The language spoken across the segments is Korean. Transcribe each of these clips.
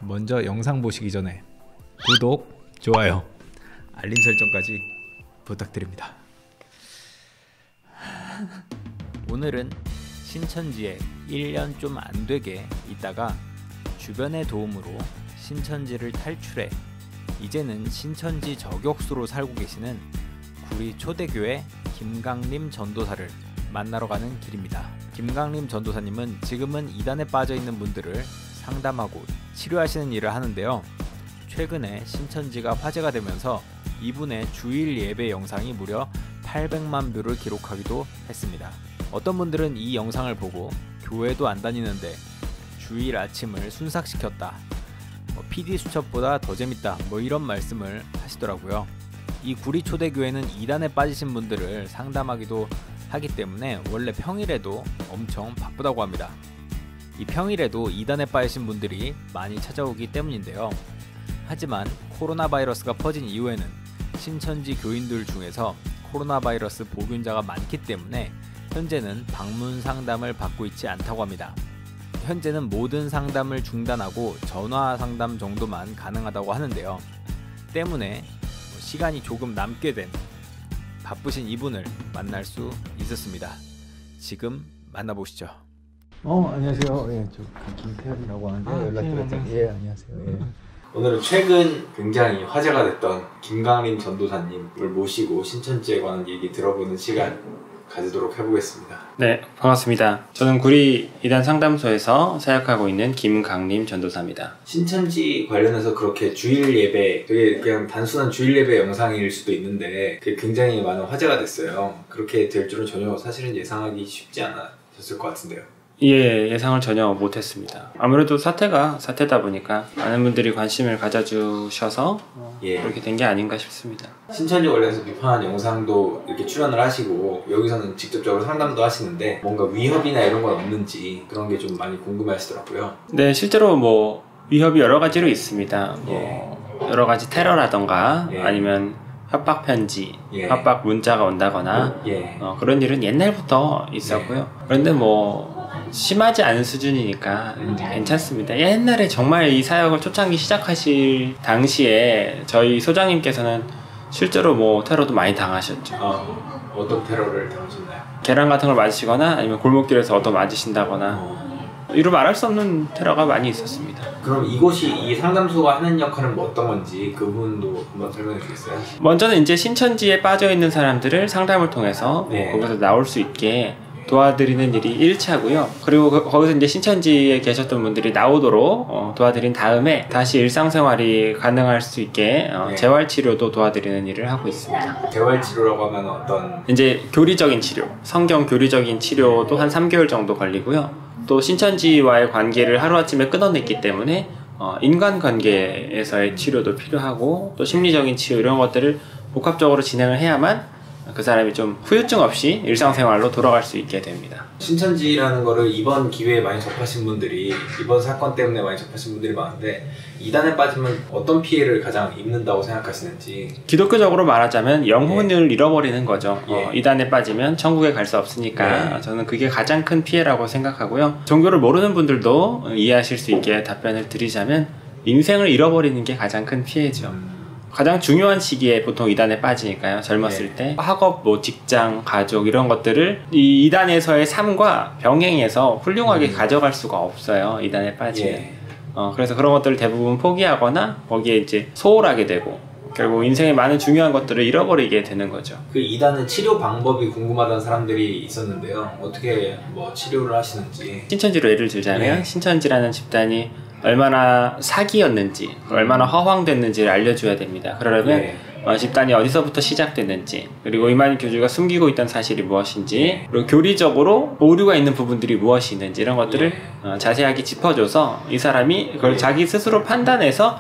먼저 영상 보시기 전에 구독, 좋아요, 알림 설정까지 부탁드립니다. 오늘은 신천지에 1년 좀 안되게 있다가 주변의 도움으로 신천지를 탈출해 이제는 신천지 저격수로 살고 계시는 구리 초대교회 김강림 전도사를 만나러 가는 길입니다. 김강림 전도사님은 지금은 이단에 빠져있는 분들을 상담하고 치료하시는 일을 하는데요. 최근에 신천지가 화제가 되면서 이분의 주일 예배 영상이 무려 800만 뷰를 기록하기도 했습니다. 어떤 분들은 이 영상을 보고 교회도 안 다니는데 주일 아침을 순삭시켰다, PD 수첩보다 더 재밌다, 이런 말씀을 하시더라고요. 이 구리 초대교회는 이단에 빠지신 분들을 상담하기도 하기 때문에 원래 평일에도 엄청 바쁘다고 합니다. 이 평일에도 이단에 빠지신 분들이 많이 찾아오기 때문인데요. 하지만 코로나 바이러스가 퍼진 이후에는 신천지 교인들 중에서 코로나 바이러스 보균자가 많기 때문에 현재는 방문 상담을 받고 있지 않다고 합니다. 현재는 모든 상담을 중단하고 전화 상담 정도만 가능하다고 하는데요. 때문에 시간이 조금 남게 된 바쁘신 이분을 만날 수 있었습니다. 지금 만나보시죠. 안녕하세요. 예, 저 김태현이라고 하는데 연락드렸죠. 예, 안녕하세요. 예. 오늘은 최근 굉장히 화제가 됐던 김강림 전도사님을 모시고 신천지에 관한 얘기 들어보는 시간 가지도록 해보겠습니다. 네, 반갑습니다. 저는 구리 이단 상담소에서 사역하고 있는 김강림 전도사입니다. 신천지 관련해서 그렇게 주일 예배, 되게 그냥 단순한 주일 예배 영상일 수도 있는데 그게 굉장히 많은 화제가 됐어요. 그렇게 될 줄은 전혀 사실은 예상하기 쉽지 않았을 것 같은데요. 예, 예상을 전혀 못했습니다. 아무래도 사태가 사태다 보니까 많은 분들이 관심을 가져주셔서 그렇게 된 게 아닌가 싶습니다. 신천지 관련해서 비판한 영상도 이렇게 출연을 하시고 여기서는 직접적으로 상담도 하시는데 뭔가 위협이나 이런 건 없는지 그런 게 좀 많이 궁금해 하시더라고요. 네, 실제로 위협이 여러 가지로 있습니다. 여러 가지 테러라던가 아니면 협박 편지, 협박 문자가 온다거나 그런 일은 옛날부터 있었고요. 그런데 심하지 않은 수준이니까 괜찮습니다. 옛날에 정말 이 사역을 초창기 시작하실 당시에 저희 소장님께서는 실제로 테러도 많이 당하셨죠. 어떤 테러를 당하셨나요? 계란 같은 걸 맞으시거나 아니면 골목길에서 얻어 맞으신다거나 이루 말할 수 없는 테러가 많이 있었습니다. 그럼 이 상담소가 하는 역할은 어떤 건지 그 부분도 한번 설명해 주겠어요? 먼저는 이제 신천지에 빠져있는 사람들을 상담을 통해서 거기서 나올 수 있게 도와드리는 일이 1차고요. 그리고 거기서 이제 신천지에 계셨던 분들이 나오도록 도와드린 다음에 다시 일상생활이 가능할 수 있게 재활치료도 도와드리는 일을 하고 있습니다. 재활치료라고 하면 어떤? 이제 교리적인 치료, 성경 교리적인 치료도 한 3개월 정도 걸리고요. 또 신천지와의 관계를 하루아침에 끊어냈기 때문에 인간관계에서의 치료도 필요하고 또 심리적인 치료 이런 것들을 복합적으로 진행을 해야만 그 사람이 좀 후유증 없이 일상생활로 돌아갈 수 있게 됩니다. 신천지라는 거를 이번 기회에 많이 접하신 분들이, 이번 사건 때문에 많이 접하신 분들이 많은데 이단에 빠지면 어떤 피해를 가장 입는다고 생각하시는지. 기독교적으로 말하자면 영혼을 잃어버리는 거죠. 이단에 빠지면 천국에 갈 수 없으니까 저는 그게 가장 큰 피해라고 생각하고요. 종교를 모르는 분들도 이해하실 수 있게 답변을 드리자면 인생을 잃어버리는 게 가장 큰 피해죠. 가장 중요한 시기에 보통 이단에 빠지니까요. 젊었을 때 학업, 직장, 가족 이런 것들을 이 이단에서의 삶과 병행해서 훌륭하게 가져갈 수가 없어요. 이단에 빠지면. 그래서 그런 것들을 대부분 포기하거나 거기에 이제 소홀하게 되고 결국 인생의 많은 중요한 것들을 잃어버리게 되는 거죠. 그 이단의 치료 방법이 궁금하다는 사람들이 있었는데요. 어떻게 치료를 하시는지. 신천지로 예를 들자면 신천지라는 집단이 얼마나 사기였는지, 얼마나 허황됐는지를 알려줘야 됩니다. 그러려면 집단이 어디서부터 시작됐는지, 그리고 이만희 교주가 숨기고 있던 사실이 무엇인지, 그리고 교리적으로 오류가 있는 부분들이 무엇이 있는지 이런 것들을 자세하게 짚어줘서 이 사람이 그걸 자기 스스로 판단해서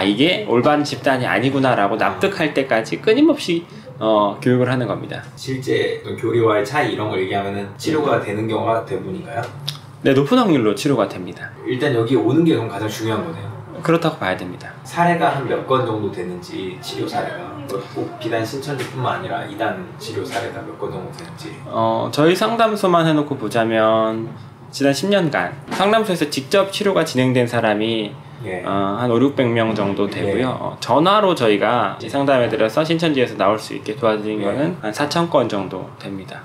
이게 올바른 집단이 아니구나 라고 납득할 때까지 끊임없이 교육을 하는 겁니다. 실제 교리와의 차이 이런 걸 얘기하면 치료가 되는 경우가 대부분인가요? 네, 높은 확률로 치료가 됩니다. 일단 여기 오는 게 그럼 가장 중요한 거네요. 그렇다고 봐야 됩니다. 사례가 한 몇 건 정도 되는지, 치료 사례가 꼭 비단 신천지뿐만 아니라 이단 치료 사례가 몇 건 정도 되는지. 저희 상담소만 해놓고 보자면 지난 10년간 상담소에서 직접 치료가 진행된 사람이 예. 한 5, 600명 정도 되고요. 전화로 저희가 상담해드려서 신천지에서 나올 수 있게 도와드린 거는 한 4,000건 정도 됩니다.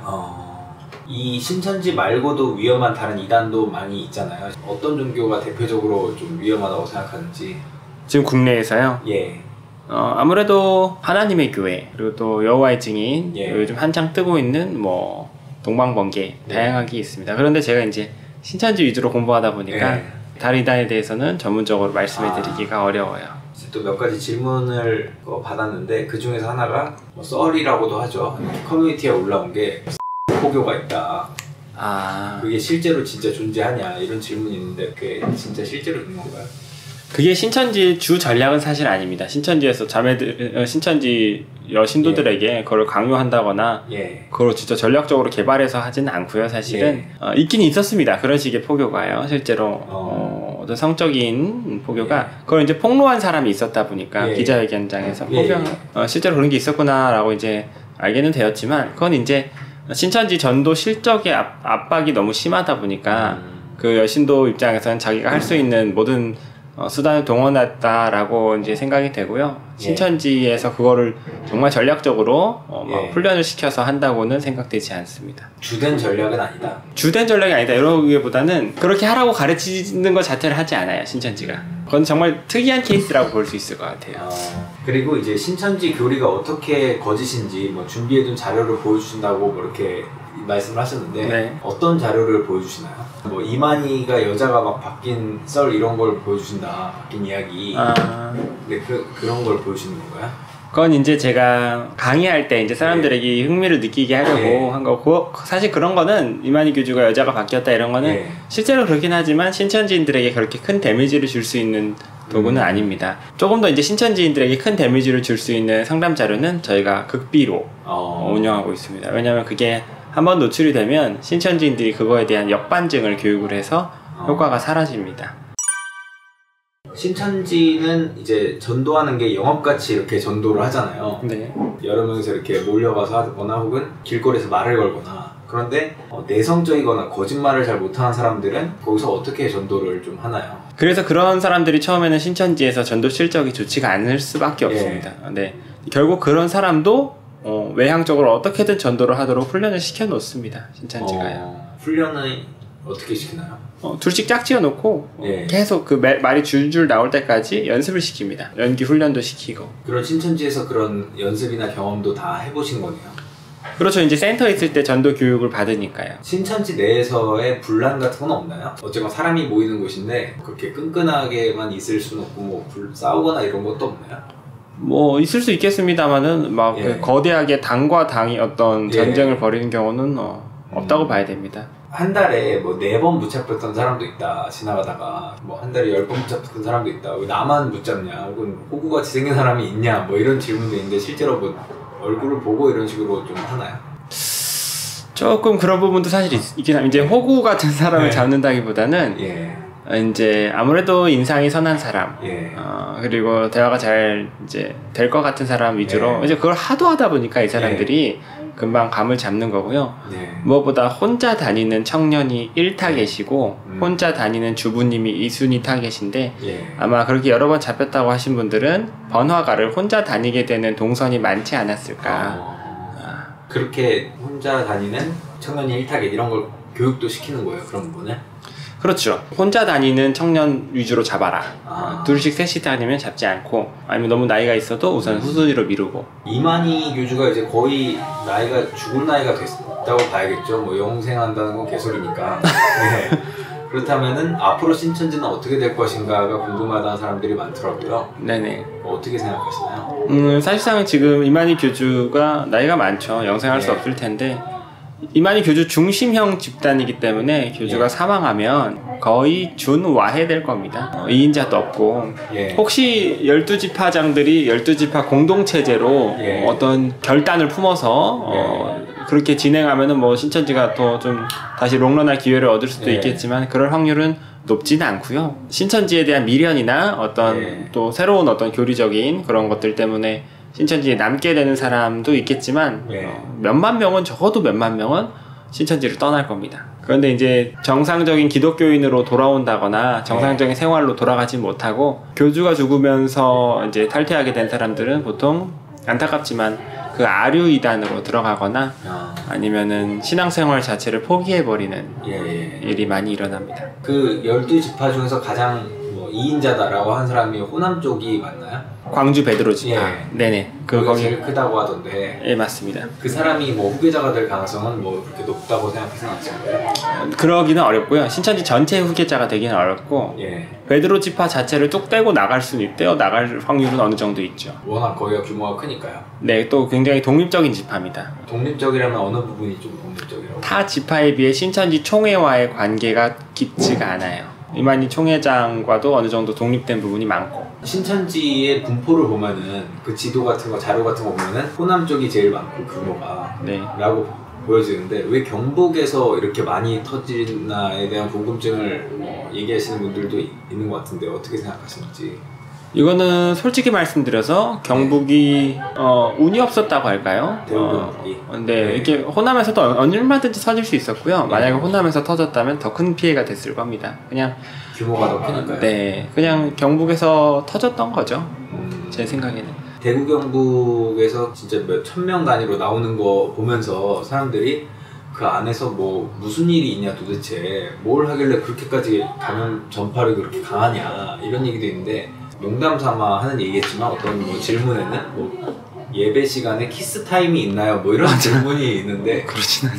이 신천지 말고도 위험한 다른 이단도 많이 있잖아요. 어떤 종교가 대표적으로 좀 위험하다고 생각하는지. 지금 국내에서요? 예. 아무래도 하나님의 교회, 그리고 또 여호와의 증인, 예. 요즘 한창 뜨고 있는 뭐 동방번개 다양하게 있습니다. 그런데 제가 이제 신천지 위주로 공부하다 보니까 예. 다른 이단에 대해서는 전문적으로 말씀해드리기가 어려워요. 또 몇 가지 질문을 받았는데 그 중에서 하나가 뭐 썰이라고도 하죠. 커뮤니티에 올라온 게 포교가 있다. 그게 실제로 진짜 존재하냐 이런 질문이 있는데 그게 진짜 실제로 있는 건가요? 그게 신천지의 주 전략은 사실 아닙니다. 신천지에서 신천지 여신도들에게 그걸 강요한다거나 그걸 진짜 전략적으로 개발해서 하지는 않고요. 사실은 있긴 있었습니다. 그런 식의 포교가요. 실제로 어떤 성적인 포교가 그걸 이제 폭로한 사람이 있었다 보니까 기자회견장에서 실제로 그런 게 있었구나라고 이제 알게는 되었지만 그건 이제 신천지 전도 실적의 압박이 너무 심하다 보니까 그 여신도 입장에서는 자기가 할 수 있는 모든 수단을 동원했다라고 이제 생각이 되고요. 신천지에서 그거를 정말 전략적으로 훈련을 시켜서 한다고는 생각되지 않습니다. 주된 전략은 아니다. 주된 전략이 아니다. 이러기보다는 그렇게 하라고 가르치는 것 자체를 하지 않아요. 신천지가. 그건 정말 특이한 케이스라고 볼 수 있을 것 같아요. 그리고 이제 신천지 교리가 어떻게 거짓인지 뭐 준비해둔 자료를 보여주신다고 뭐 이렇게 말씀을 하셨는데 어떤 자료를 보여주시나요? 뭐 이만희가 여자가 막 바뀐 썰 이런 걸 보여주신다. 바뀐 이야기. 근데 그런 걸 보여주시는 건가요? 그건 이제 제가 강의할 때 이제 사람들에게 흥미를 느끼게 하려고 한 거고, 사실 그런 거는 이만희 교주가 여자가 바뀌었다 이런 거는 실제로 그렇긴 하지만 신천지인들에게 그렇게 큰 데미지를 줄 수 있는 도구는 아닙니다. 조금 더 이제 신천지인들에게 큰 데미지를 줄 수 있는 상담 자료는 저희가 극비로 운영하고 있습니다. 왜냐하면 그게 한번 노출이 되면 신천지인들이 그거에 대한 역반증을 교육을 해서 효과가 사라집니다. 신천지는 이제 전도하는 게 영업같이 이렇게 전도를 하잖아요. 여러 명이서 이렇게 몰려가서 하거나 혹은 길거리에서 말을 걸거나. 그런데 내성적이거나 거짓말을 잘 못하는 사람들은 거기서 어떻게 전도를 좀 하나요? 그래서 그런 사람들이 처음에는 신천지에서 전도 실적이 좋지가 않을 수밖에 없습니다. 결국 그런 사람도 외향적으로 어떻게든 전도를 하도록 훈련을 시켜 놓습니다. 신천지가요. 훈련은 어떻게 시키나요? 둘씩 짝지어 놓고 계속 그 말이 줄줄 나올 때까지 연습을 시킵니다. 연기 훈련도 시키고. 그런 신천지에서 그런 연습이나 경험도 다 해보신 거네요? 그렇죠. 이제 센터에 있을 때 전도 교육을 받으니까요. 신천지 내에서의 분란 같은 건 없나요? 어쨌건 사람이 모이는 곳인데 그렇게 끈끈하게만 있을 수는 없고 뭐 싸우거나 이런 것도 없나요? 뭐 있을 수 있겠습니다만은 막 거대하게 당과 당이 어떤 전쟁을 벌이는 경우는 없다고 봐야 됩니다. 한 달에 뭐 4번 붙잡혔던 사람도 있다. 지나가다가 뭐 한 달에 10번 붙잡혔던 사람도 있다. 왜 나만 붙잡냐? 혹은 호구같이 생긴 사람이 있냐? 뭐 이런 질문도 있는데 실제로 뭐 얼굴을 보고 이런 식으로 좀 하나요? 조금 그런 부분도 사실 있긴 합니다. 이제 호구 같은 사람을 잡는다기보다는 이제 아무래도 인상이 선한 사람, 그리고 대화가 잘 이제 될 것 같은 사람 위주로 이제 그걸 하도 하다 보니까 이 사람들이 금방 감을 잡는 거고요. 무엇보다 혼자 다니는 청년이 1타겟이고 혼자 다니는 주부님이 2순위 타겟인데 아마 그렇게 여러 번 잡혔다고 하신 분들은 번화가를 혼자 다니게 되는 동선이 많지 않았을까. 그렇게 혼자 다니는 청년이 1타겟 이런 걸 교육도 시키는 거예요, 그런 부분을? 그렇죠. 혼자 다니는 청년 위주로 잡아라. 둘씩 셋이 다니면 잡지 않고, 아니면 너무 나이가 있어도 우선 후순위로 미루고. 이만희 교주가 이제 거의 나이가 죽을 나이가 됐다고 봐야겠죠. 뭐 영생한다는 건 개소리니까. 그렇다면은 앞으로 신천지는 어떻게 될 것인가가 궁금하다는 사람들이 많더라고요. 어떻게 생각하시나요? 사실상 지금 이만희 교주가 나이가 많죠. 영생할 수 없을 텐데 이만희 교주 중심형 집단이기 때문에 교주가 사망하면 거의 준와해될 겁니다. 2인자도 없고 혹시 12지파장들이 12지파 공동체제로 어떤 결단을 품어서 그렇게 진행하면은 뭐 신천지가 또 좀 다시 롱런할 기회를 얻을 수도 있겠지만 그럴 확률은 높지는 않고요. 신천지에 대한 미련이나 어떤 또 새로운 어떤 교리적인 그런 것들 때문에 신천지에 남게 되는 사람도 있겠지만 몇만 명은 적어도 몇만 명은 신천지를 떠날 겁니다. 그런데 이제 정상적인 기독교인으로 돌아온다거나 정상적인 생활로 돌아가지 못하고 교주가 죽으면서 이제 탈퇴하게 된 사람들은 보통 안타깝지만 그 아류 이단으로 들어가거나 아니면은 신앙생활 자체를 포기해버리는 일이 많이 일어납니다. 그 12지파 중에서 가장 뭐 2인자다라고 한 사람이 호남 쪽이 맞나요? 광주 베드로 지파. 네네. 거기 제일 크다고 하던데. 예, 맞습니다. 그 사람이 뭐 후계자가 될 가능성은 뭐 그렇게 높다고 생각해서는 않습니다. 그러기는 어렵고요. 신천지 전체 후계자가 되기는 어렵고 베드로 지파 자체를 뚝 떼고 나갈 수는 있대요. 나갈 확률은 어느 정도 있죠. 워낙 거기가 규모가 크니까요. 네, 또 굉장히 독립적인 지파입니다. 독립적이라면 어느 부분이 좀 독립적이라고? 타 지파에 비해 신천지 총회와의 관계가 깊지가 않아요. 이만희 총회장과도 어느 정도 독립된 부분이 많고. 신천지의 분포를 보면은 그 지도 같은 거, 자료 같은 거 보면은 호남 쪽이 제일 많고 규모가 라고 보여지는데 왜 경북에서 이렇게 많이 터지나에 대한 궁금증을 얘기하시는 분들도 있는 것 같은데 어떻게 생각하시는지. 이거는 솔직히 말씀드려서 경북이 운이 없었다고 할까요? 근데 이렇게 호남에서도 얼마든지 터질 수 있었고요. 만약에 호남에서 터졌다면 더 큰 피해가 됐을 겁니다. 그냥 규모가 더 크니까요. 네, 그냥 경북에서 터졌던 거죠. 제 생각에는. 대구 경북에서 진짜 몇 천 명 단위로 나오는 거 보면서 사람들이 그 안에서 뭐 무슨 일이 있냐 도대체 뭘 하길래 그렇게까지 감염 전파력이 그렇게 강하냐 이런 얘기도 있는데 농담 삼아 하는 얘기겠지만 어떤 뭐 질문에는 뭐 예배 시간에 키스 타임이 있나요? 뭐 이런 질문이 있는데 그렇진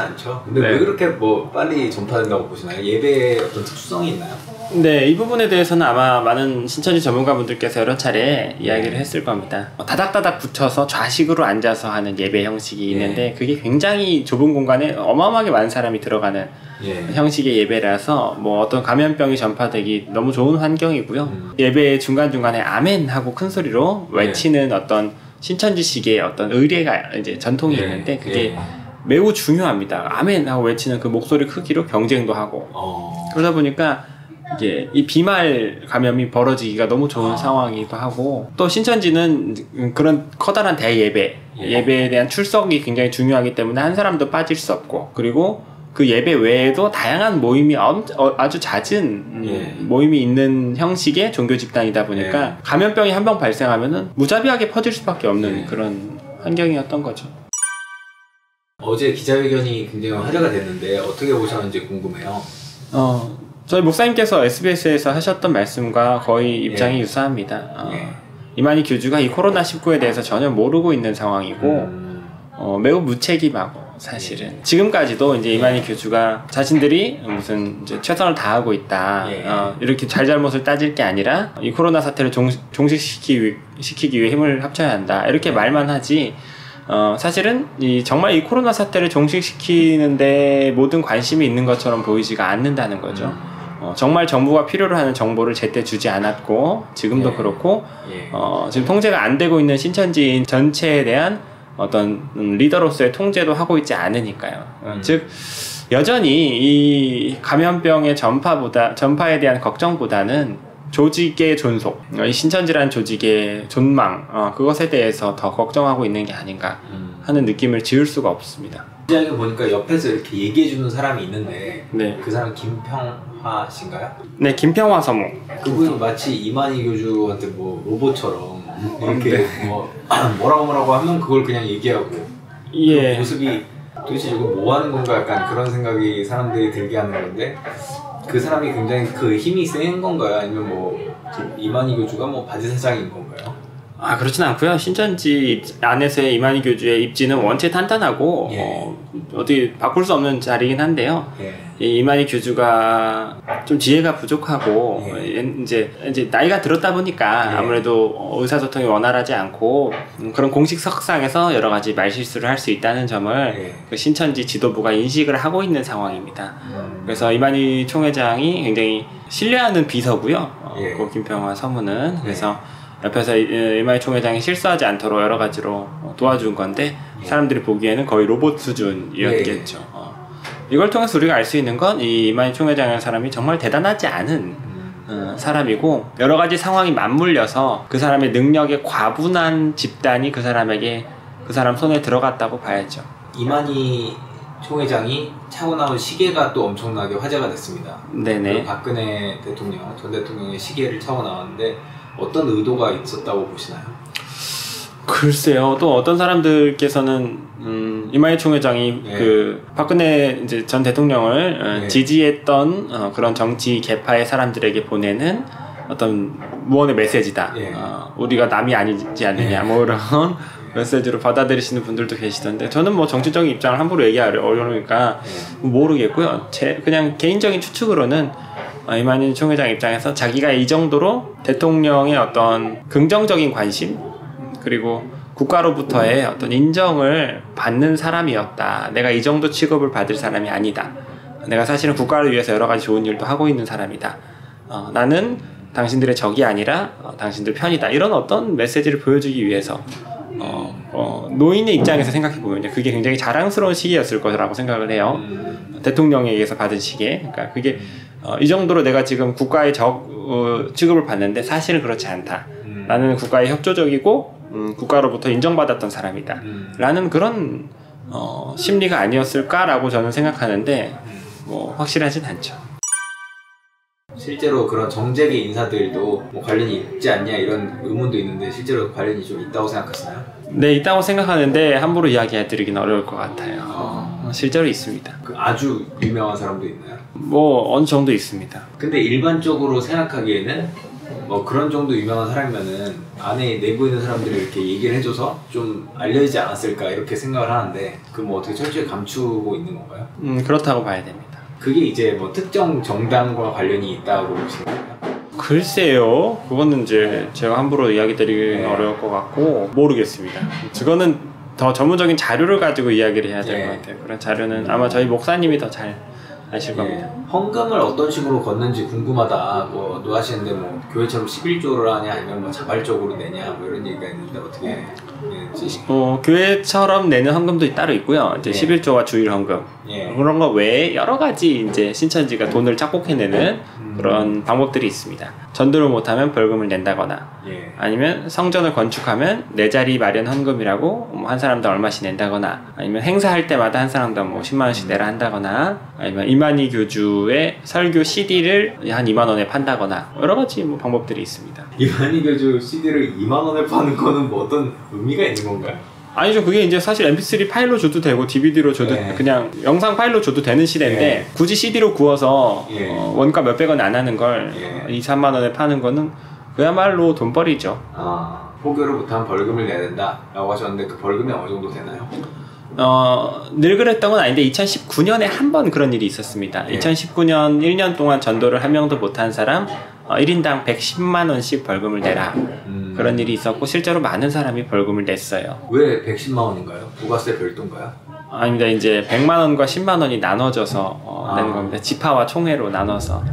않죠. 근데 왜 그렇게 뭐 빨리 전파된다고 보시나요? 예배의 어떤 특수성이 있나요? 네, 이 부분에 대해서는 아마 많은 신천지 전문가분들께서 여러 차례 이야기를 했을 겁니다. 다닥다닥 붙여서 좌식으로 앉아서 하는 예배 형식이 있는데 그게 굉장히 좁은 공간에 어마어마하게 많은 사람이 들어가는 형식의 예배라서 뭐 어떤 감염병이 전파되기 너무 좋은 환경이고요. 예배 중간중간에 아멘 하고 큰 소리로 외치는 어떤 신천지식의 어떤 의례가 이제 전통이 있는데 그게 매우 중요합니다. 아멘 하고 외치는 그 목소리 크기로 경쟁도 하고 그러다 보니까 이게 이 비말 감염이 벌어지기가 너무 좋은 상황이기도 하고 또 신천지는 그런 커다란 예배에 대한 출석이 굉장히 중요하기 때문에 한 사람도 빠질 수 없고 그리고 그 예배 외에도 다양한 모임이 아주 잦은 모임이 있는 형식의 종교 집단이다 보니까 감염병이 한 번 발생하면은 무자비하게 퍼질 수밖에 없는 그런 환경이었던 거죠. 어제 기자회견이 굉장히 화제가 됐는데 어떻게 보셨는지 궁금해요. 저희 목사님께서 SBS에서 하셨던 말씀과 거의 입장이 유사합니다. 이만희 교주가 이 코로나19에 대해서 전혀 모르고 있는 상황이고 매우 무책임하고 사실은 지금까지도 이제 이만희 교주가 자신들이 무슨 이제 최선을 다하고 있다 이렇게 잘잘못을 따질 게 아니라 이 코로나 사태를 종식시키기 위해 힘을 합쳐야 한다 이렇게 말만 하지 사실은 정말 이 코로나 사태를 종식시키는데 모든 관심이 있는 것처럼 보이지가 않는다는 거죠. 정말 정부가 필요로 하는 정보를 제때 주지 않았고 지금도 그렇고 지금 통제가 안 되고 있는 신천지인 전체에 대한 어떤 리더로서의 통제도 하고 있지 않으니까요. 즉 여전히 이 감염병의 전파에 대한 걱정보다는 조직의 존속, 이 신천지라는 조직의 존망 그것에 대해서 더 걱정하고 있는 게 아닌가 하는 느낌을 지울 수가 없습니다. 기자회견 보니까 옆에서 이렇게 얘기해주는 사람이 있는데 그 사람 김평화신가요? 네, 김평화 서무. 그분이 마치 이만희 교주한테 뭐 로봇처럼 이렇게 뭐라고 하면 그걸 그냥 얘기하고 그 모습이 도대체 이거 뭐 하는 건가 약간 그런 생각이 사람들이 들게 하는 건데 그 사람이 굉장히 그 힘이 센 건가요? 아니면 뭐 이만희 교주가 뭐 바지사장인 건가요? 그렇진 않고요. 신천지 안에서의 이만희 교주의 입지는 원체 탄탄하고 어디 바꿀 수 없는 자리이긴 한데요. 이 이만희 교주가 좀 지혜가 부족하고 이제 나이가 들었다 보니까 아무래도 의사소통이 원활하지 않고 그런 공식 석상에서 여러 가지 말실수를 할 수 있다는 점을 그 신천지 지도부가 인식을 하고 있는 상황입니다. 그래서 이만희 총회장이 굉장히 신뢰하는 비서고요. 그 김평화 서무는 그래서 옆에서 이만희 총회장이 실수하지 않도록 여러 가지로 도와준 건데 사람들이 보기에는 거의 로봇 수준이었겠죠. 이걸 통해서 우리가 알 수 있는 건 이 이만희 총회장이라는 사람이 정말 대단하지 않은 사람이고 여러 가지 상황이 맞물려서 그 사람의 능력에 과분한 집단이 그 사람 손에 들어갔다고 봐야죠. 이만희 총회장이 차고 나온 시계가 또 엄청나게 화제가 됐습니다. 네네. 박근혜 대통령, 전 대통령의 시계를 차고 나왔는데 어떤 의도가 있었다고 보시나요? 글쎄요. 또 어떤 사람들께서는 이만희 총회장이 예. 그 박근혜 이제 전 대통령을 예. 지지했던 그런 정치 계파의 사람들에게 보내는 어떤 무언의 메시지다. 예. 우리가 남이 아니지 않느냐. 예. 뭐 이런 메시지로 받아들이시는 분들도 계시던데 저는 뭐 정치적인 입장을 함부로 얘기하기 어려우니까 예. 모르겠고요. 그냥 개인적인 추측으로는 이만희 총회장 입장에서 자기가 이 정도로 대통령의 어떤 긍정적인 관심 그리고 국가로부터의 어떤 인정을 받는 사람이었다. 내가 이 정도 취급을 받을 사람이 아니다. 내가 사실은 국가를 위해서 여러 가지 좋은 일도 하고 있는 사람이다. 나는 당신들의 적이 아니라 당신들 편이다. 이런 어떤 메시지를 보여주기 위해서 노인의 입장에서 생각해보면 그게 굉장히 자랑스러운 시기였을 거라고 생각을 해요. 대통령에 의해서 받은 시기에. 그러니까 그게 이 정도로 내가 지금 국가의 취급을 받는데 사실은 그렇지 않다. 나는 국가에 협조적이고 국가로부터 인정받았던 사람이다. 라는 그런 심리가 아니었을까라고 저는 생각하는데 뭐 확실하진 않죠. 실제로 그런 정재계 인사들도 뭐 관련이 있지 않냐 이런 의문도 있는데 실제로 관련이 좀 있다고 생각하시나요? 네, 있다고 생각하는데 함부로 이야기해드리기는 어려울 것 같아요. 실제로 있습니다. 그 아주 유명한 사람도 있나요? 뭐 어느 정도 있습니다. 근데 일반적으로 생각하기에는 뭐 그런 정도 유명한 사람이면은 안에 내부에 있는 사람들이 이렇게 얘기를 해줘서 좀 알려지지 않았을까 이렇게 생각을 하는데 그 뭐 어떻게 철저히 감추고 있는 건가요? 그렇다고 봐야 됩니다. 그게 이제 뭐 특정 정당과 관련이 있다고 보시는 건가요? 글쎄요. 그거는 이제 제가 함부로 이야기 드리기는 네. 어려울 것 같고 모르겠습니다. 그거는 더 전문적인 자료를 가지고 이야기를 해야 될 것 네. 같아요. 그런 자료는 아마 저희 목사님이 더 잘 아실 겁니다. 헌금을 어떤 식으로 걷는지 궁금하다고 하시는데 뭐 교회처럼 11조를 하냐 아니면 뭐 자발적으로 내냐 뭐 이런 얘기가 있는데 어떻게 내는지. 교회처럼 내는 헌금도 따로 있고요. 이제 예. 11조와 주일 헌금 예. 그런 거 외에 여러 가지 이제 신천지가 돈을 착복해내는 그런 방법들이 있습니다. 전도를 못하면 벌금을 낸다거나 예. 아니면 성전을 건축하면 내 자리 마련 헌금이라고 뭐 한 사람당 얼마씩 낸다거나 아니면 행사할 때마다 한 사람당 뭐 10만 원씩 내라 한다거나 아니면 이만희 교주의 설교 CD를 한 2만 원에 판다거나 여러 가지 뭐 방법들이 있습니다. 이만희 교주 CD를 2만 원에 파는 거는 뭐 어떤 의미가 있는 건가요? 아니죠. 그게 이제 사실 MP3 파일로 줘도 되고 DVD로 줘도 예. 그냥 영상 파일로 줘도 되는 시대인데 예. 굳이 CD로 구워서 예. 원가 몇백 원 안 하는 걸 예. 2, 3만 원에 파는 거는 그야말로 돈벌이죠. 포교를 못하면 벌금을 내야 된다라고 하셨는데 그 벌금이 어느 정도 되나요? 늘 그랬던 건 아닌데 2019년에 한 번 그런 일이 있었습니다. 예. 2019년 1년 동안 전도를 한 명도 못한 사람 1인당 110만 원씩 벌금을 내라. 그런 일이 있었고 실제로 많은 사람이 벌금을 냈어요. 왜 110만 원인가요? 부가세 별도인가요? 아닙니다. 이제 100만 원과 10만 원이 나눠져서 내는 겁니다. 지파와 총회로 나눠서.